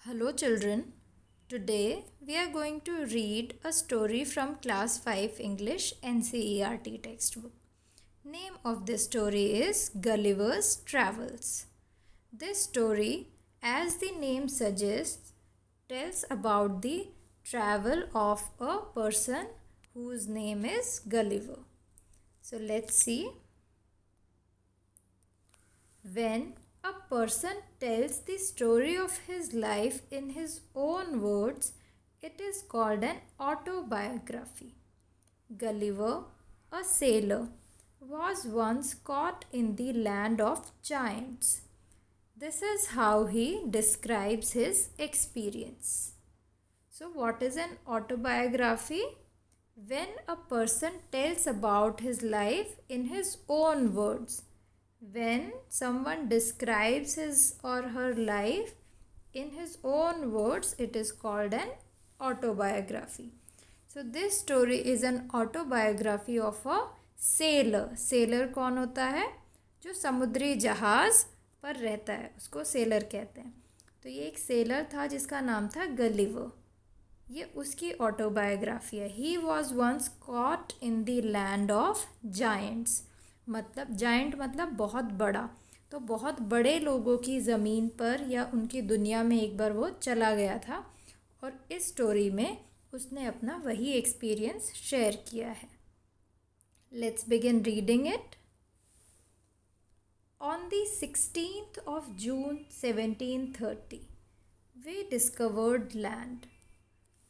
Hello children. Today we are going to read a story from class 5 English NCERT textbook. Name of this story is Gulliver's Travels. This story, as the name suggests, tells about the travel of a person whose name is Gulliver. So let's see. When a person tells the story of his life in his own words, it is called an autobiography. Gulliver, a sailor, was once caught in the land of giants. This is how he describes his experience. So, what is an autobiography? When a person tells about his life in his own words. When someone describes his or her life in his own words, it is called an autobiography. So this story is an autobiography of a sailor. Sailor कौन होता है? जो समुद्री जहाज पर रहता है, उसको सेलर कहते हैं. तो ये एक सेलर था जिसका नाम था गलिवर. ये उसकी ऑटोबायोग्राफी है. He was once caught in the land of giants. मतलब जायंट मतलब बहुत बड़ा. तो बहुत बड़े लोगों की ज़मीन पर या उनकी दुनिया में एक बार वो चला गया था और इस स्टोरी में उसने अपना वही एक्सपीरियंस शेयर किया है. Let's begin reading it. On the 16th of June 1730 we discovered land.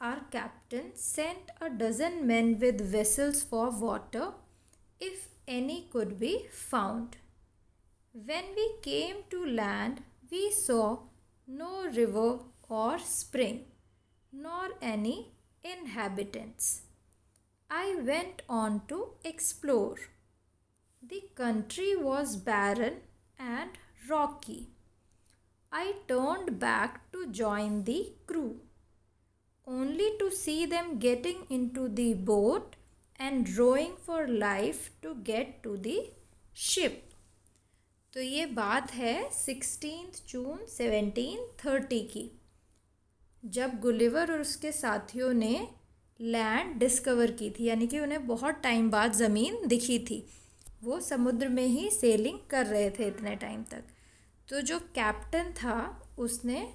Our captain sent a dozen men with vessels for water, if any could be found. When we came to land, we saw no river or spring, nor any inhabitants. I went on to explore. The country was barren and rocky. I turned back to join the crew, only to see them getting into the boat and rowing for life to get to the ship. तो ये बात है 16 जून 1730 की, जब Gulliver और उसके साथियों ने लैंड डिस्कवर की थी. यानी कि उन्हें बहुत टाइम बाद ज़मीन दिखी थी. वो समुद्र में ही सेलिंग कर रहे थे इतने टाइम तक. तो जो कैप्टन था उसने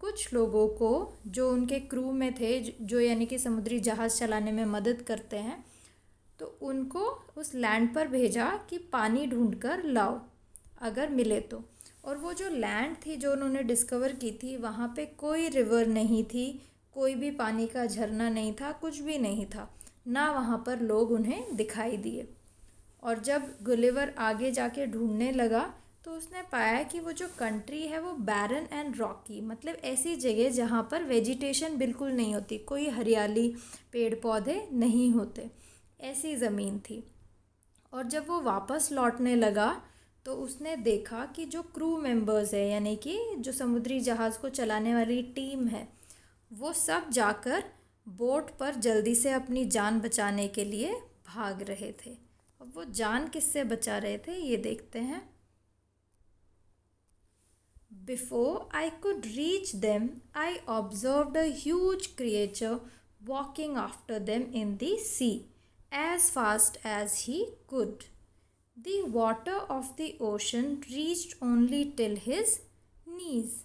कुछ लोगों को जो उनके क्रू में थे, जो यानी कि समुद्री जहाज़ चलाने में मदद करते हैं, तो उनको उस लैंड पर भेजा कि पानी ढूंढ कर लाओ अगर मिले तो. और वो जो लैंड थी जो उन्होंने डिस्कवर की थी, वहाँ पे कोई रिवर नहीं थी, कोई भी पानी का झरना नहीं था, कुछ भी नहीं था, ना वहाँ पर लोग उन्हें दिखाई दिए. और जब गुलिवर आगे जाके ढूंढने लगा तो उसने पाया कि वो जो कंट्री है वो बैरन एंड रॉकी, मतलब ऐसी जगह जहाँ पर वेजिटेशन बिल्कुल नहीं होती, कोई हरियाली पेड़ पौधे नहीं होते, ऐसी ज़मीन थी. और जब वो वापस लौटने लगा तो उसने देखा कि जो क्रू मेंबर्स है, यानी कि जो समुद्री जहाज़ को चलाने वाली टीम है, वो सब जाकर बोट पर जल्दी से अपनी जान बचाने के लिए भाग रहे थे. अब वो जान किससे बचा रहे थे ये देखते हैं. Before I could reach them, I observed a huge creature walking after them in the sea as fast as he could. The water of the ocean reached only till his knees.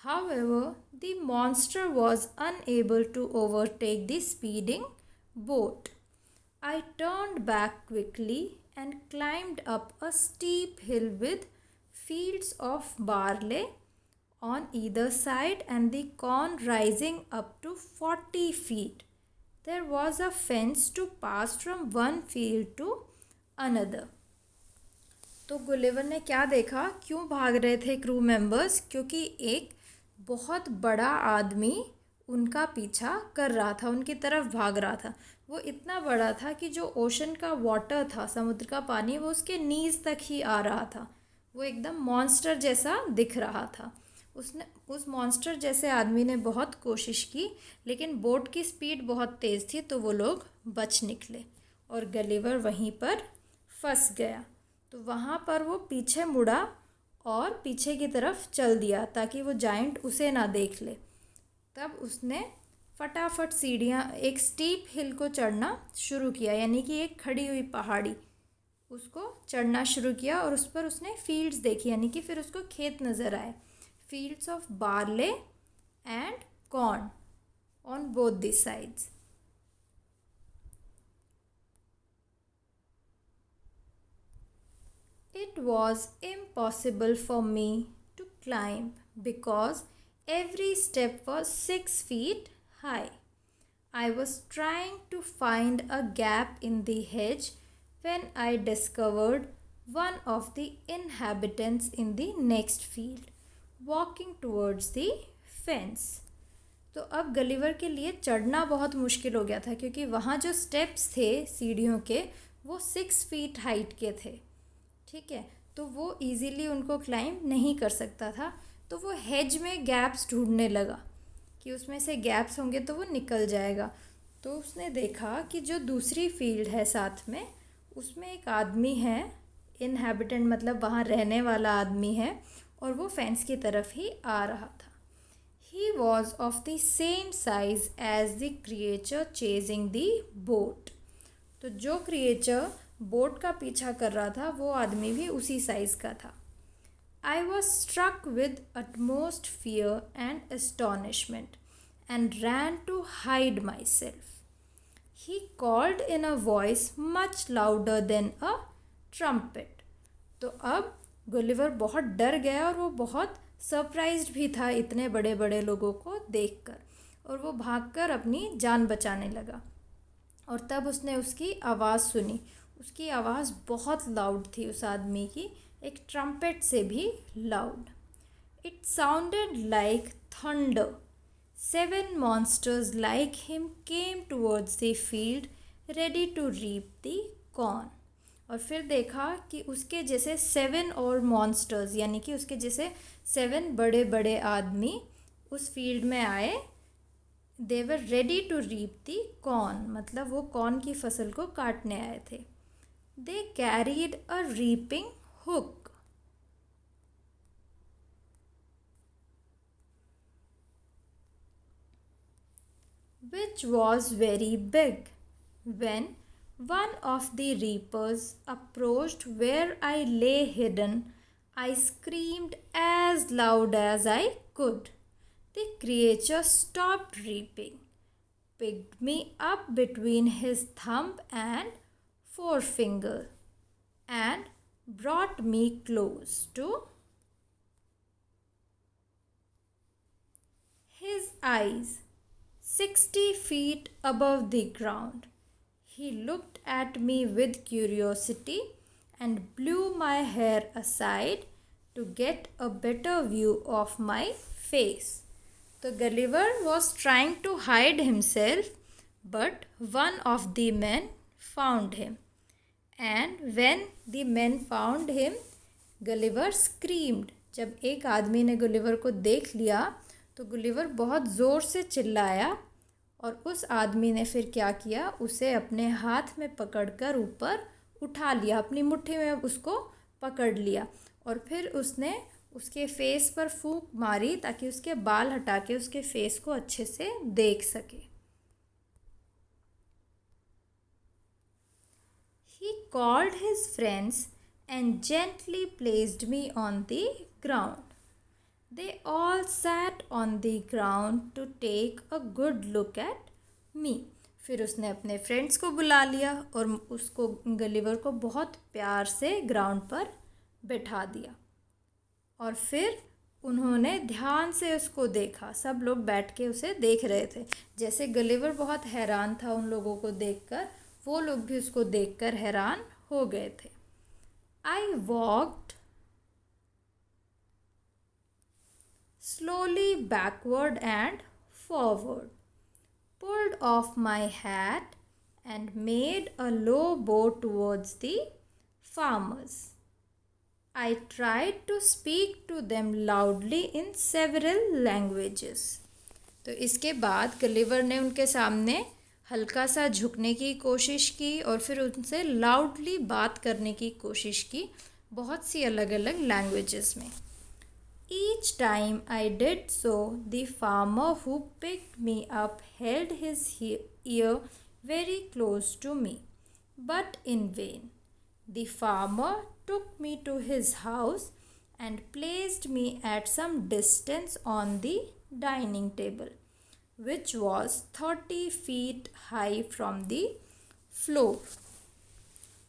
However, the monster was unable to overtake the speeding boat. I turned back quickly and climbed up a steep hill with fields of barley on either side and the corn rising up to 40 feet. There was a fence to pass from one field to another. तो Gulliver ने क्या देखा, क्यों भाग रहे थे crew members? क्योंकि एक बहुत बड़ा आदमी उनका पीछा कर रहा था, उनकी तरफ भाग रहा था. वो इतना बड़ा था कि जो ओशन का वाटर था, समुद्र का पानी, वो उसके नीज तक ही आ रहा था. वो एकदम मॉन्स्टर जैसा दिख रहा था. उस मॉन्स्टर जैसे आदमी ने बहुत कोशिश की, लेकिन बोट की स्पीड बहुत तेज़ थी, तो वो लोग बच निकले और गलिवर वहीं पर फंस गया. तो वहाँ पर वो पीछे मुड़ा और पीछे की तरफ चल दिया ताकि वो जायंट उसे ना देख ले। तब उसने फटाफट सीढ़ियाँ एक स्टीप हिल को चढ़ना शुरू किया, यानी कि एक खड़ी हुई पहाड़ी उसको चढ़ना शुरू किया और उस पर उसने फील्ड्स देखी, यानी कि फिर उसको खेत नज़र आए, fields of barley and corn on both the sides. It was impossible for me to climb because every step was 6 feet high. I was trying to find a gap in the hedge when I discovered one of the inhabitants in the next field walking towards the fence. तो अब Gulliver के लिए चढ़ना बहुत मुश्किल हो गया था क्योंकि वहाँ जो स्टेप्स थे सीढ़ियों के वो 6 फीट हाइट के थे, ठीक है, तो वो इजीली उनको क्लाइंब नहीं कर सकता था। तो वो हेज में गैप्स ढूंढने लगा कि उसमें से गैप्स होंगे तो वो निकल जाएगा। तो उसने देखा कि जो दूसरी फील्ड है साथ में उसमें एक आदमी है, इनहैबिटेंट मतलब वहाँ रहने वाला आदमी है, और वो फेंस की तरफ ही आ रहा था। He was of the same size as the creature chasing the boat. तो जो क्रिएचर बोट का पीछा कर रहा था वो आदमी भी उसी साइज़ का था। I was struck with utmost fear and astonishment and ran to hide myself. He called in a voice much louder than a trumpet. तो अब गुलिवर बहुत डर गया और वो बहुत सरप्राइज्ड भी था इतने बड़े बड़े लोगों को देखकर, और वो भागकर अपनी जान बचाने लगा। और तब उसने उसकी आवाज़ सुनी। उसकी आवाज़ बहुत लाउड थी उस आदमी की, एक ट्रम्पेट से भी loud. It sounded like thunder. 7 monsters like him came towards the field ready to reap the corn. और फिर देखा कि उसके जैसे 7 और मॉन्स्टर्स, यानी कि उसके जैसे 7 बड़े बड़े आदमी उस फील्ड में आए। They were ready to reap the corn, मतलब वो कॉर्न की फसल को काटने आए थे। They carried a reaping hook. Which was very big. When one of the reapers approached where I lay hidden, I screamed as loud as I could. The creature stopped reaping, picked me up between his thumb and forefinger, and brought me close to his eyes, 60 feet above the ground. He looked at me with curiosity and blew my hair aside to get a better view of my face. So Gulliver was trying to hide himself, but one of the men found him. And when the men found him, Gulliver screamed. जब एक आदमी ने Gulliver को देख लिया तो Gulliver बहुत ज़ोर से चिल्लाया, और उस आदमी ने फिर क्या किया, उसे अपने हाथ में पकड़कर ऊपर उठा लिया, अपनी मुट्ठी में उसको पकड़ लिया, और फिर उसने उसके फेस पर फूंक मारी ताकि उसके बाल हटा के उसके फेस को अच्छे से देख सके। He called his friends and gently placed me on the ground. They all sat on the ground to take a good look at me. फिर उसने अपने फ्रेंड्स को बुला लिया और उसको गलिवर को बहुत प्यार से ग्राउंड पर बैठा दिया, और फिर उन्होंने ध्यान से उसको देखा। सब लोग बैठ के उसे देख रहे थे। जैसे गलिवर बहुत हैरान था उन लोगों को देखकर, वो लोग भी उसको देखकर हैरान हो गए थे। I walked slowly backward and forward, pulled off my hat and made a low bow towards the farmers. I tried to speak to them loudly in several languages. तो इसके बाद गलिवर ने उनके सामने हल्का सा झुकने की कोशिश की और फिर उनसे लाउडली बात करने की कोशिश की बहुत सी अलग अलग लैंग्वेजेस में। Each time I did so, the farmer who picked me up held his ear very close to me, but in vain. The farmer took me to his house and placed me at some distance on the dining table, which was 30 feet high from the floor.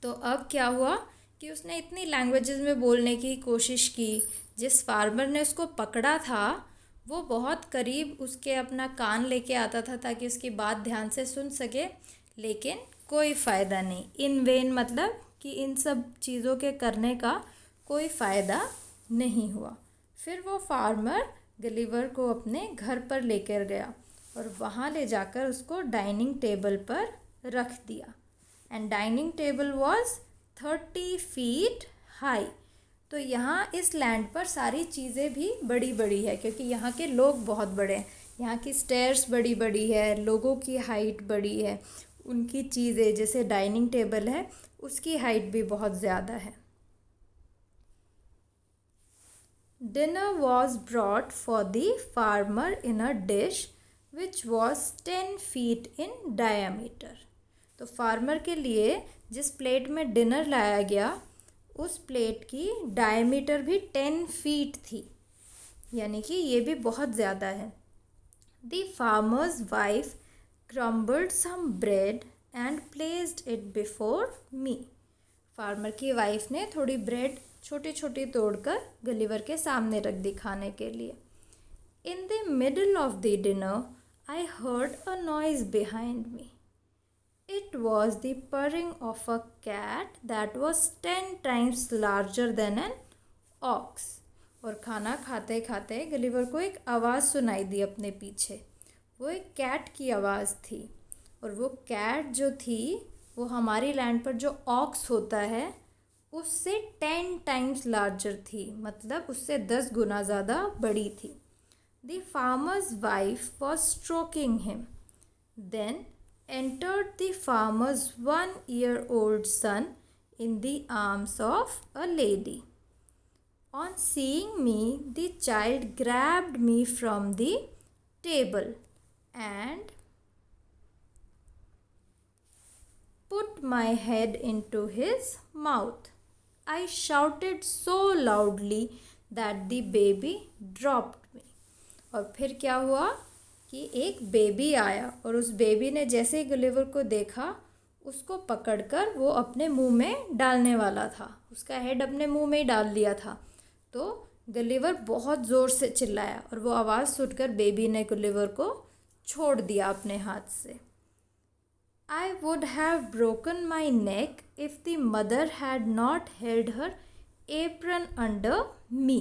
तो अब क्या हुआ कि उसने इतनी languages में बोलने की कोशिश की, जिस फार्मर ने उसको पकड़ा था वो बहुत करीब उसके अपना कान लेके आता था ताकि उसकी बात ध्यान से सुन सके, लेकिन कोई फ़ायदा नहीं। इन वेन मतलब कि इन सब चीज़ों के करने का कोई फ़ायदा नहीं हुआ। फिर वो फार्मर गलीवर को अपने घर पर लेकर गया और वहाँ ले जाकर उसको डाइनिंग टेबल पर रख दिया। And dining table was 30 feet high. तो यहाँ इस लैंड पर सारी चीज़ें भी बड़ी बड़ी है क्योंकि यहाँ के लोग बहुत बड़े हैं। यहाँ की स्टेयर्स बड़ी बड़ी है, लोगों की हाइट बड़ी है, उनकी चीज़ें जैसे डाइनिंग टेबल है उसकी हाइट भी बहुत ज़्यादा है। Dinner was brought for the farmer in a dish which was 10 feet in diameter. तो फार्मर के लिए जिस प्लेट में डिनर लाया गया उस प्लेट की डायमीटर भी 10 फीट थी, यानी कि ये भी बहुत ज़्यादा है। The farmer's wife crumbled some bread and placed it before me. Farmer की वाइफ ने थोड़ी ब्रेड छोटी छोटी तोड़कर गलीवर के सामने रख दी खाने के लिए। In the middle of the dinner I heard a noise behind me. It was the purring of a cat that was 10 times larger than an ox. और खाना खाते खाते गलीवर को एक आवाज़ सुनाई दी अपने पीछे। वो एक कैट की आवाज़ थी और वो कैट जो थी वो हमारी लैंड पर जो ऑक्स होता है उससे 10 टाइम्स लार्जर थी, मतलब उससे 10 गुना ज़्यादा बड़ी थी। The farmer's wife was stroking him. Then entered the farmer's 1-year-old son in the arms of a lady. On seeing me, the child grabbed me from the table and put my head into his mouth. I shouted so loudly that the baby dropped me. और फिर क्या हुआ कि एक baby आया और उस baby ने जैसे ही गलीवर को देखा उसको पकड़कर वो अपने मुंह में डालने वाला था, उसका हेड अपने मुंह में ही डाल दिया था। तो गलीवर बहुत ज़ोर से चिल्लाया और वो आवाज़ सुनकर बेबी ने गलीवर को छोड़ दिया अपने हाथ से। I would have broken my neck if the mother had not held her apron under मी।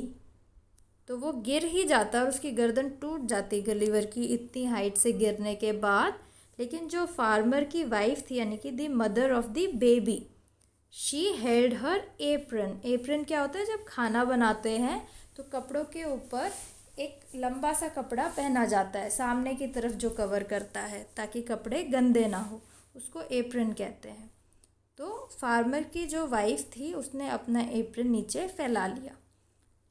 तो वो गिर ही जाता और उसकी गर्दन टूट जाती गलीवर की इतनी हाइट से गिरने के बाद। लेकिन जो फार्मर की वाइफ थी यानी कि the mother of the baby, she held her apron. Apron क्या होता है, जब खाना बनाते हैं तो कपड़ों के ऊपर एक लंबा सा कपड़ा पहना जाता है सामने की तरफ जो कवर करता है ताकि कपड़े गंदे ना हो, उसको एप्रन कहते हैं। तो फार्मर की जो वाइफ थी उसने अपना एप्रन नीचे फैला लिया।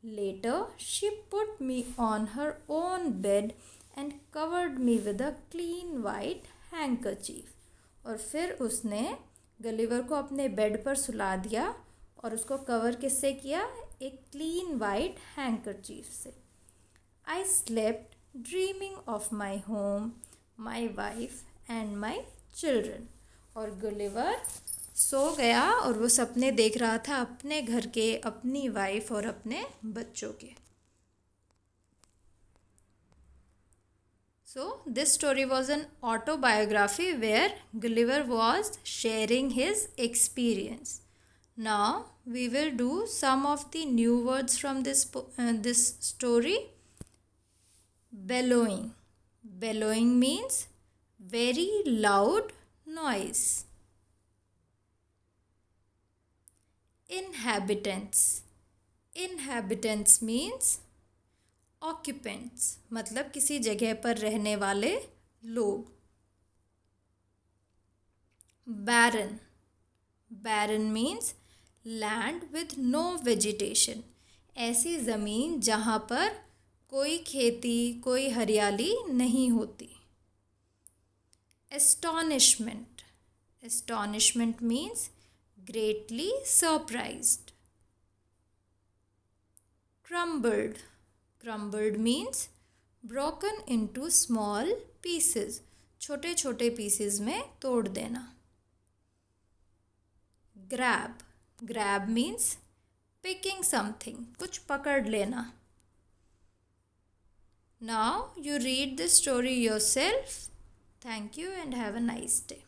Later, she put me on her own bed and covered me with a clean white handkerchief. और फिर उसने गलीवर को अपने बेड पर सुला दिया और उसको कवर किससे किया, एक क्लीन वाइट हैंकरचीफ से। I slept dreaming of my home, my wife and my children. और गलीवर सो गया और वो सपने देख रहा था अपने घर के, अपनी वाइफ और अपने बच्चों के। So this story was an autobiography where Gulliver was sharing his experience. Now we will do some of the new words from this story. Bellowing. Bellowing means very loud noise. Inhabitants. Inhabitants means occupants, मतलब किसी जगह पर रहने वाले लोग। Barren. Barren means land with no vegetation, ऐसी ज़मीन जहाँ पर कोई खेती, कोई हरियाली नहीं होती. एस्टॉनिशमेंट, एस्टॉनिशमेंट means greatly surprised. Crumbled, crumbled means broken into small pieces, छोटे छोटे pieces में तोड़ देना. Grab, grab means picking something, कुछ पकड़ लेना. Now you read the story yourself. Thank you and have a nice day.